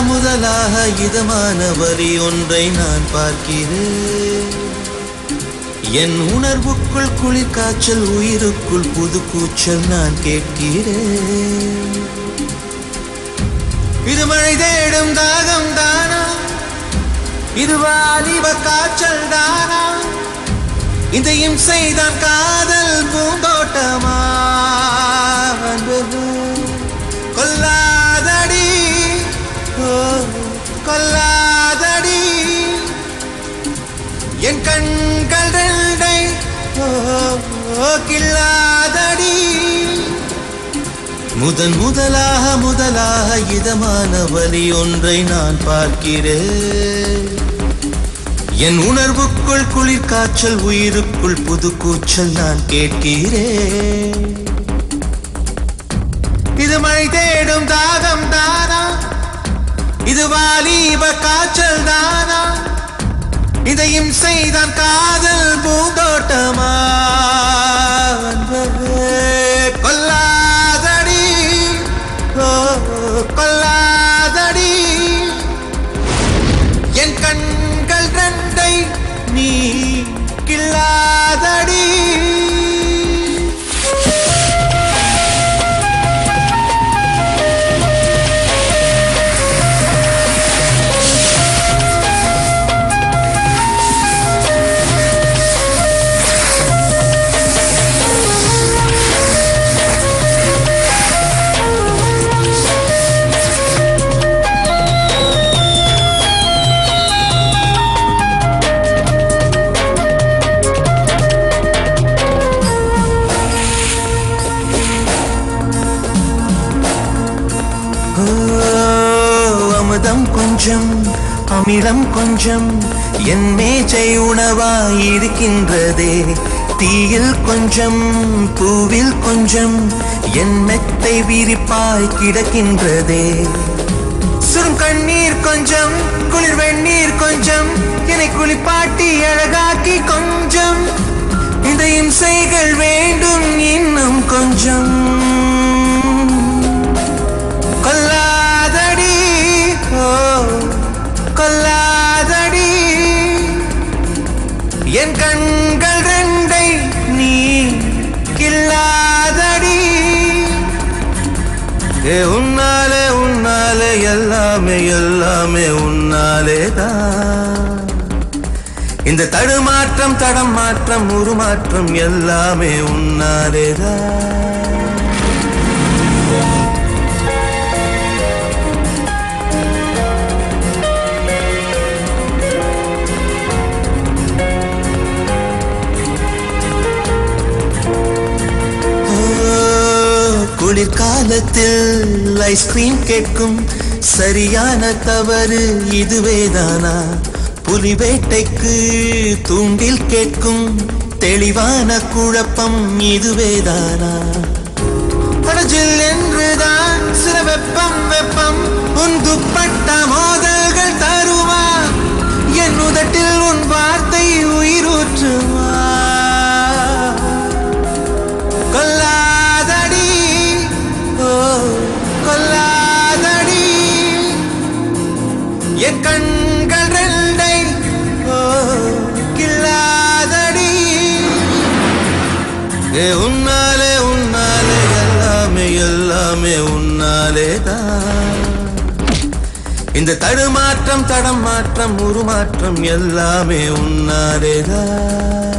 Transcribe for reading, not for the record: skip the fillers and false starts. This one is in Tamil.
முதலாக இதமான வரி ஒன்றை நான் பார்க்கிறேன். என் உணர்வுக்குள் குளிர் காய்ச்சல், உயிருக்குள் புது கூச்சல் நான் கேட்கிறேன். இது மழை தேடும் தாகம் தானா? இது வாலிப காய்ச்சல் தானா? இந்த இம்சைதான் காதல் பூந்தோட்டமா? கொல்லாதடி கொல்லாதடி என் கண்கள் ரெண்டை கில்லாதடி. முதலாக இதமான வலி ஒன்றை நான் பார்க்கிறேன். என் உணர்வுக்குள் குளிர் காய்ச்சல், உயிருக்குள் புது கூச்சல் நான் கேட்கிறேன். இது மழை தேடும் தாகம் தானா? இது வாலிப காய்ச்சல் தானா? இந்த இம்சைதான் காதல் பூந்தோட்டமா? கொல்லாதடி கொல்லாதடி என் கண்கள் ரெண்டை நீ கில்லாதடி. அமுதம் கொஞ்சம் அமிலம் கொஞ்சம் என் மேஜை உணவாயிருக்கின்றதே. தீயில் கொஞ்சம் பூவில் கொஞ்சம் என் மெத்தை விரிப்பாய் கிடக்கின்றதே. சுரும் கண்ணீர் கொஞ்சம் குளிர் வெந்நீர் கொஞ்சம் என்னை குளிப்பாட்டி அழகாக்கி கொஞ்சம். இந்த இம்சைகள் வேண்டும் இன்னும் கொஞ்சம். கொல்லாதடி கொல்லாதடி என் கண்கள் ரெண்டை நீ கில்லாதடி. உன்னாலே உன்னாலே எல்லாமே எல்லாமே உன்னாலேதான். இந்த தடுமாற்றம் தடம் மாற்றம் உருமாற்றம் எல்லாமே உன்னாலேதான். குளிர்காலத்தில் ஐஸ்கிரீம் கேட்கும் சரியான தவறு இதுவேதானா? புலி வேட்டைக்கு தூண்டில் கேட்கும் தெளிவான குழப்பம் இதுவேதானா? படஜில் என்றுதான் சில வெப்பம் வெப்பம் உன் துப்பட்ட மோதல்கள் தருமா? என் உதட்டில் உன் வார்த்தை உயிரூற்றுமா? கொல்லாதடி கொல்லாதடி என் கண்கள் ரெண்டை கில்லாதடி. உன்னாலே உன்னாலே எல்லாமே எல்லாமே உன்னாலேதான். இந்த தடுமாற்றம் தடம் மாற்றம் உருமாற்றம் எல்லாமே உன்னாலேதான்.